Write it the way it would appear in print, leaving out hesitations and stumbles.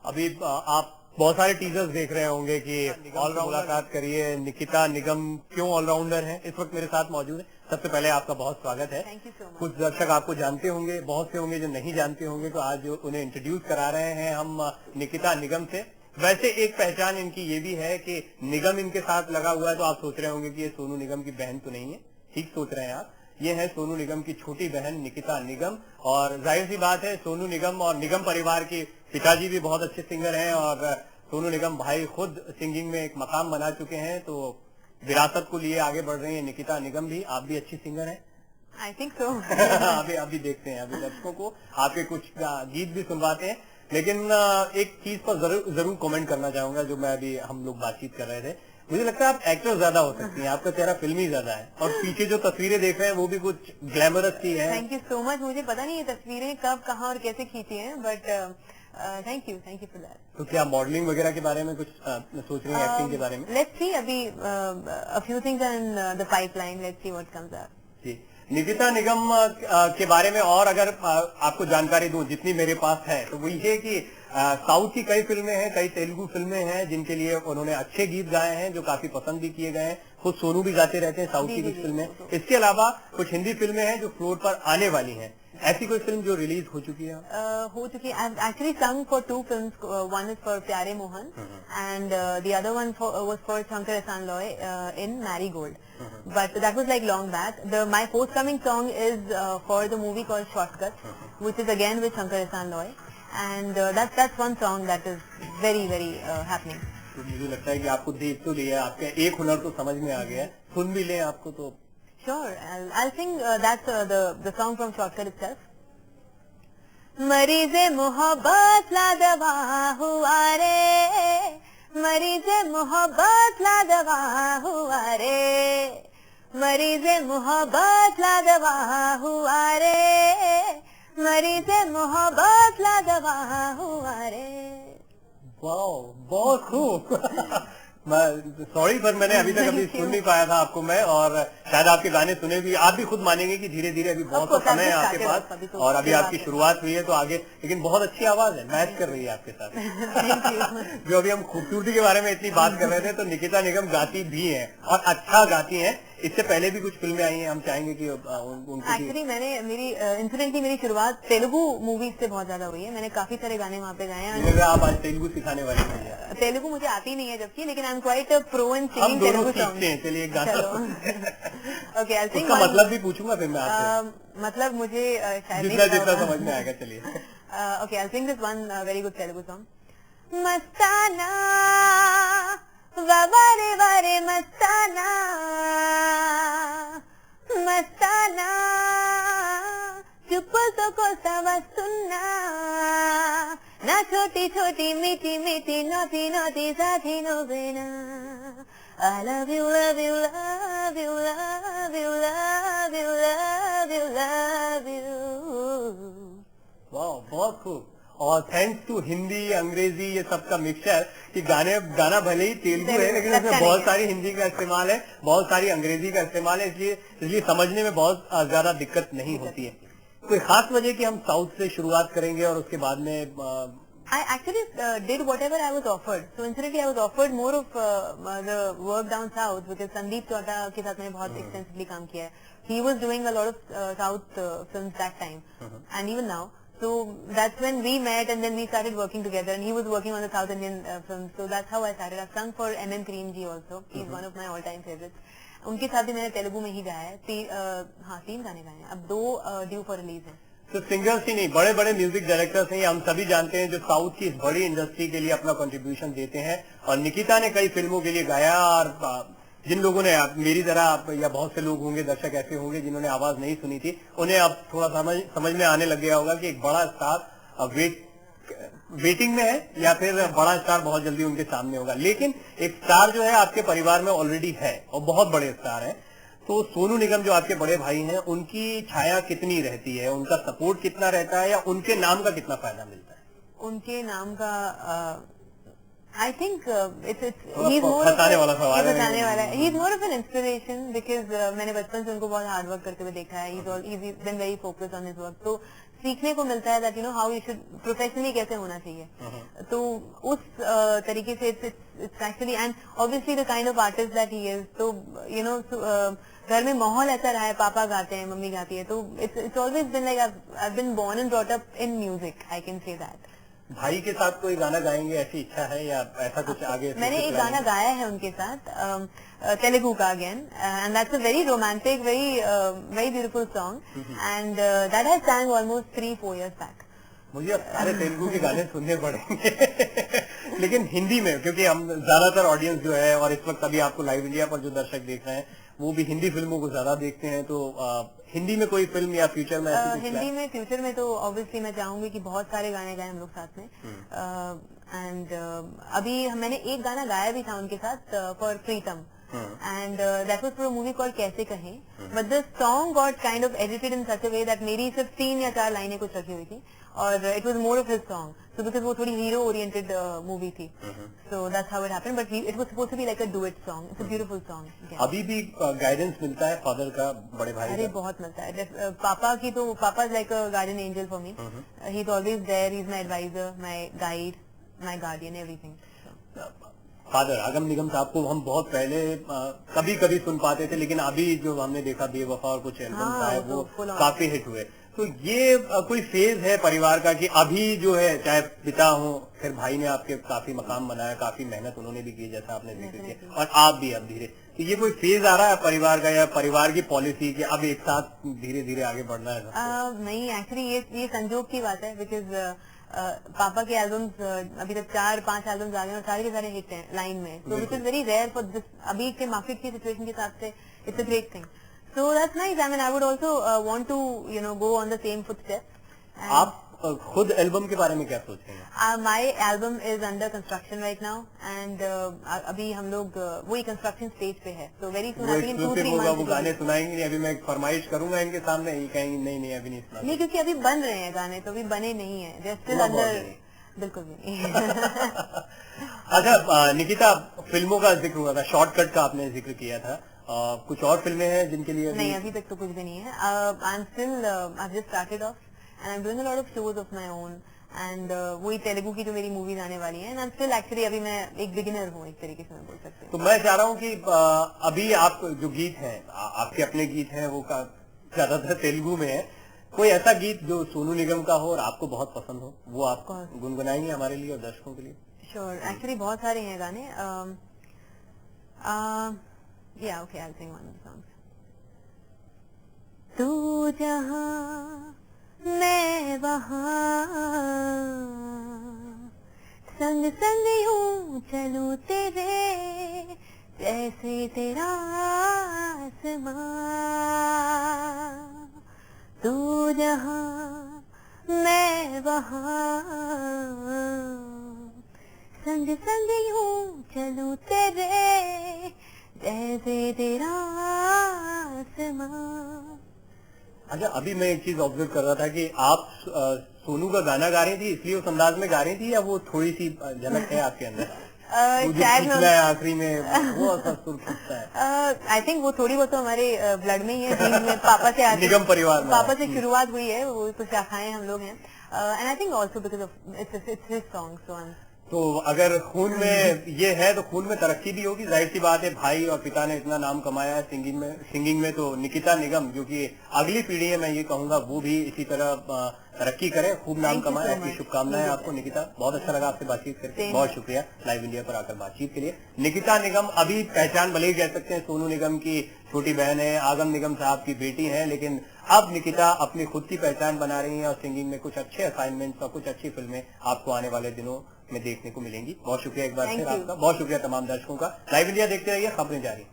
अभी आप बहुत सारे टीजर्स देख रहे होंगे कि ऑलराउंडर मुलाकात करिए, निकिता निगम क्यों ऑलराउंडर हैं, इस वक्त मेरे साथ मौजूद है। सबसे पहले आपका बहुत स्वागत है। Thank you so much. कुछ दर्शक आपको जानते होंगे, बहुत से होंगे जो नहीं जानते होंगे, तो आज उन्हें इंट्रोड्यूस करा रहे हैं हम निकिता निगम से। वैसे एक पहचान इनकी ये भी है कि निगम इनके साथ लगा हुआ है, तो आप सोच रहे होंगे कि ये सोनू निगम की बहन तो नहीं है। ठीक सोच रहे हैं आप, ये है सोनू निगम की छोटी बहन निकिता निगम। और जाहिर सी बात है, सोनू निगम और निगम परिवार के पिताजी भी बहुत अच्छे सिंगर हैं और सोनू निगम भाई खुद सिंगिंग में एक मकाम बना चुके हैं, तो विरासत को लिए आगे बढ़ रही है निकिता निगम भी। आप भी अच्छी सिंगर हैं। I think so. अभी देखते हैं, अभी दर्शकों को आपके कुछ गीत भी सुनवाते हैं। लेकिन एक चीज पर जरूर कमेंट करना चाहूंगा, जो मैं अभी हम लोग बातचीत कर रहे थे। मुझे लगता है आप एक्टर ज्यादा हो सकती हैं, आपका चेहरा फिल्मी ज्यादा है, और पीछे जो तस्वीरें देख रहे हैं वो भी कुछ ग्लैमरस सी है। Thank you so much. मुझे पता नहीं ये तस्वीरें कब, कहाँ और कैसे खींची हैं, but thank you for that. तो क्या मॉडलिंग वगैरह के बारे में कुछ सोच रही हैं, एक्टिंग के बारे में? लेट्स सी, अभी a few things are in the pipeline, let's see what comes out. जी, निकिता निगम के बारे में और अगर आपको जानकारी दूं, जितनी मेरे पास है, तो वो ये कि साउथ की कई फिल्में हैं, कई तेलुगु फिल्में हैं जिनके लिए उन्होंने अच्छे गीत गाए हैं, जो काफी पसंद भी किए गए हैं। खुद सोनू भी गाते रहते हैं साउथ की कुछ फिल्में। इसके अलावा कुछ हिंदी फिल्में हैं जो फ्लोर पर आने वाली हैं। ऐसी कोई फिल्म जो रिलीज हो चुकी है? हो चुकी है। I've actually sung for two films. One is for Pyare Mohan, and the other one was for Shankar Ehsaan Loy in Marigold. But that was like long back. My forthcoming song is for the movie called Shortcut, which is again with Shankar Ehsaan Loy, and that's one song that is very happening. तो मुझे लगता है कि आपको देख तो लिया, आपका एक हुनर तो समझ में आ गया है, सुन भी लें आपको तो। Sure, I'll sing that's the song from Shortcut itself. मरीज़े मोहब्बत ला दवा हुआ रे, मरीज़े मोहब्बत ला दवा हुआ रे, मरीज़े मोहब्बत ला दवा हुआ रे, मरीज़े मोहब्बत ला दवा हुआ रे। वाह, बहुत खूब। सॉरी पर मैंने अभी तक सुन नहीं पाया था आपको मैं, और शायद आपके गाने सुने भी, आप भी खुद मानेंगे कि धीरे धीरे अभी बहुत तो समय है आपके पास, और अभी आपकी शुरुआत हुई है तो आगे, लेकिन बहुत अच्छी आवाज है, मैच कर रही है आपके साथ। जो अभी हम खूबसूरती के बारे में इतनी बात कर रहे थे, तो निकिता निगम गाती भी हैं और अच्छा गाती हैं। इससे पहले भी कुछ फिल्में आई हैं, हम चाहेंगे कि उनकी। एक्चुअली मेरी शुरुआत तेलुगु मूवीज से बहुत ज्यादा हुई है। मैंने काफी सारे गाने वहाँ पे गाए हैं। आप आज तेलुगु सिखाने वाले हैं? तेलुगु मुझे आती नहीं है जबकि, लेकिन I am quite a pro in singing Telugu song. चलिए एक गाना। ओके, आई सिंग। उसका मतलब भी पूछूंगा फिर मैं आपसे। मतलब मुझे शायद जितना समझ में आएगा। चलिए। Okay, I sing this one very good Telugu song. मस्ताना वारे वारे मस्ताना, मस्ताना चुप तो को वस्तुन्ना, ना छोटी छोटी मीठी मीठी नोटी नोटी साथी novena. I love you, love you, love you, love you, love you, love you, love you। वाह, बहुत खूब। और थैंक्स टू हिंदी, अंग्रेजी, ये सबका मिक्सचर, कि गाना भले ही तेलुगु है, लेकिन उसमें बहुत सारी हिंदी का इस्तेमाल है, बहुत सारी अंग्रेजी का इस्तेमाल है, इसलिए समझने में बहुत ज्यादा दिक्कत नहीं होती है। कोई खास वजह कि हम साउथ से शुरुआत करेंगे और उसके बाद में? I actually did whatever I was offered. So incidentally, I was offered more of the work down south because Sandeep Chowta के साथ मैंने बहुत extensively काम किया है. He was doing a lot of south films that time, and even now. So that's when we met, and then we started working together. And he was working on the South Indian films. So that's how I started. I've sung for M.M. Kareem ji also. He's one of my all-time favorites. उनके साथ भी मैंने तेलुगु में ही गाया है। 3 गाने गाए हैं, अब 2 ड्यू फॉर रिलीज हैं। तो सिंगर्स ही नहीं, बड़े बड़े म्यूजिक डायरेक्टर्स हैं, हम सभी जानते हैं, जो साउथ की इस बड़ी इंडस्ट्री के लिए अपना कंट्रीब्यूशन देते हैं। और निकिता ने कई फिल्मों के लिए गाया, और जिन लोगों ने मेरी तरह, या बहुत से लोग होंगे, दर्शक ऐसे होंगे जिन्होंने आवाज नहीं सुनी थी, उन्हें अब थोड़ा समझ में आने लग गया होगा कि एक बड़ा स्टार वेटिंग में है, या फिर बड़ा स्टार बहुत जल्दी उनके सामने होगा। लेकिन एक स्टार जो है आपके परिवार में ऑलरेडी है, और बहुत बड़े स्टार हैं। तो सोनू निगम जो आपके बड़े भाई हैं, उनकी छाया कितनी रहती है, उनका सपोर्ट कितना रहता है, या उनके नाम का कितना फायदा मिलता है? उनके नाम का I think it's he's more बताने वाला सवाल है। बताने वाला है। He's more of an inspiration because मैंने बचपन से उनको बहुत हार्ड वर्क करते हुए देखा है। He's been very focused on his work. तो सीखने को मिलता है that you know how you should professionally कैसे होना चाहिए. तो उस तरीके से it's actually and obviously the kind of artist that he is. तो यू नो घर में माहौल ऐसा रहा है, पापा गाते हैं, मम्मी गाती है, तो it's always been like I have been born and brought up in music, I can say that. भाई के साथ कोई गाना गाएंगे ऐसी इच्छा है या ऐसा कुछ आगे? मैंने एक गाना गाया है उनके साथ, तेलुगु का again, and that's a very romantic, very beautiful song, and that I sang almost 3-4 years back. मुझे अब सारे तेलुगु के गाने सुनने पड़ेंगे लेकिन हिंदी में, क्योंकि हम ज्यादातर ऑडियंस जो है और इस वक्त अभी आपको लाइव इंडिया पर जो दर्शक देख रहे हैं वो भी हिंदी फिल्मों को ज्यादा देखते हैं, तो हिंदी में कोई फिल्म या फ्यूचर में ऐसी हिंदी में फ्यूचर में तो ऑब्वियसली मैं चाहूंगी कि बहुत सारे गाने गाए हम लोग साथ में. एंड अभी मैंने एक गाना गाया भी था उनके साथ for Pritam, and that was for a movie called कैसे कहें, but the song got kind of edited in such a way that मेरी सिर्फ 3 या 4 लाइनें कुछ रखी हुई थी, और it was more of his song. So because वो थोड़ी हीरो ओरिएंटेड मूवी थी, so that's how it happened, but it was supposed to be like a duet song. It's a beautiful song. अभी भी गाइडेंस मिलता है father का, बड़े भाई? अरे बहुत मिलता है. पापा की तो papa is like a guardian angel for me. He is always there, he is my advisor, my guide, my guardian, everything. Father Aagam Nigam साहब को हम बहुत पहले कभी कभी सुन पाते थे, लेकिन अभी जो हमने देखा बेवफा और कुछ एल्बम है वो काफी हिट हुए. तो ये कोई फेज है परिवार का कि अभी जो है, चाहे पिता हो, फिर भाई ने आपके काफी मकाम बनाया, काफी मेहनत उन्होंने भी की जैसा आपने जिक्र किया, और आप भी अब धीरे, तो ये कोई फेज आ रहा है परिवार का या परिवार की पॉलिसी कि अब एक साथ धीरे धीरे आगे बढ़ना है? नहीं, एक्चुअली ये संजोग की बात है, बिकॉज पापा के एल्बम्स अभी तक 4-5 एल्बम्स आ गए और सारे के सारे हिट हैं लाइन में, तो which is very rare for this. अभी के मार्केट की सिचुएशन के हिसाब से it's a great thing. So that's nice. I mean, I would also want to, you know, go on the same footsteps. आप खुद एल्बम के बारे में क्या सोचते हैं? My album is under construction right now, and अभी हम लोग वही कंस्ट्रक्शन स्टेज पे है, so very soon I think in 2-3 months वो गाने सुनाएंगे नहीं? अभी मैं एक फरमाइश करूंगा इनके सामने, ये कहेंगे नहीं अभी नहीं सुना. नहीं, क्योंकि अभी बन रहे हैं गाने, तो अभी बने नहीं है, they're still under. बिल्कुल भी नहीं. अच्छा निकिता, फिल्मों का जिक्र हुआ था, शॉर्टकट का आपने जिक्र किया था, कुछ और फिल्में हैं जिनके लिए? नहीं, अभी तक तो कुछ भी नहीं है. I am still, I have just started off and I am doing a lot of shows of my own, and वही तेलुगु की जो मेरी मूवीज आने वाली हैं, and I am still actually अभी मैं एक बिगिनर हूँ, एक तरीके से मैं बोल सकती हूँ. तो मैं चाह रहा हूँ कि अभी आप जो गीत हैं, आपके अपने गीत हैं, वो ज्यादातर तेलुगु में है, कोई ऐसा गीत जो सोनू निगम का हो और आपको बहुत पसंद हो, वो आप गुनगुनाएंगे हमारे लिए और दर्शकों के लिए? श्योर. एक्चुअली बहुत सारे हैं गाने. Yeah, okay, I'll sing one of the songs. तू जहाँ मैं वहाँ, संग संग यूं चलूं तेरे, जैसे तेरा आसमां. तू जहाँ मैं वहाँ, संग संग यूं चलूं तेरे, जैसे तेरा आसमां. अच्छा, अभी मैं एक चीज ऑब्जर्व कर रहा था कि आप सोनू का गाना गा रही थी, इसलिए उस अंदाज में गा रही थी, या वो थोड़ी सी झलक है आपके अंदर? आखिरी में वो सुर खींचता है. आई थिंक वो थोड़ी बहुत तो हमारे ब्लड में ही है, जीन में. पापा से निगम परिवार में पापा से शुरुआत हुई है, वो तो शाखाएं हम लोग हैं. And I think also because of its his song, so I am. तो अगर खून में ये है तो खून में तरक्की भी होगी, जाहिर सी बात है. भाई और पिता ने इतना नाम कमाया है सिंगिंग में, तो निकिता निगम जो कि अगली पीढ़ी है, मैं ये कहूंगा वो भी इसी तरह तरक्की करे, खूब नाम कमाए. आपकी शुभकामनाएं आपको निकिता. बहुत अच्छा लगा आपसे बातचीत करके, बहुत शुक्रिया लाइव इंडिया पर आकर बातचीत के लिए. निकिता निगम अभी पहचान भले ही कह सकते हैं सोनू निगम की छोटी बहन है, आगम निगम साहब की बेटी है, लेकिन अब निकिता अपनी खुद की पहचान बना रही है और सिंगिंग में कुछ अच्छे असाइनमेंट्स और कुछ अच्छी फिल्में आपको आने वाले दिनों में देखने को मिलेंगी. बहुत शुक्रिया एक बार फिर आपका, बहुत शुक्रिया तमाम दर्शकों का. लाइव इंडिया देखते रहिए, खबरें जारी.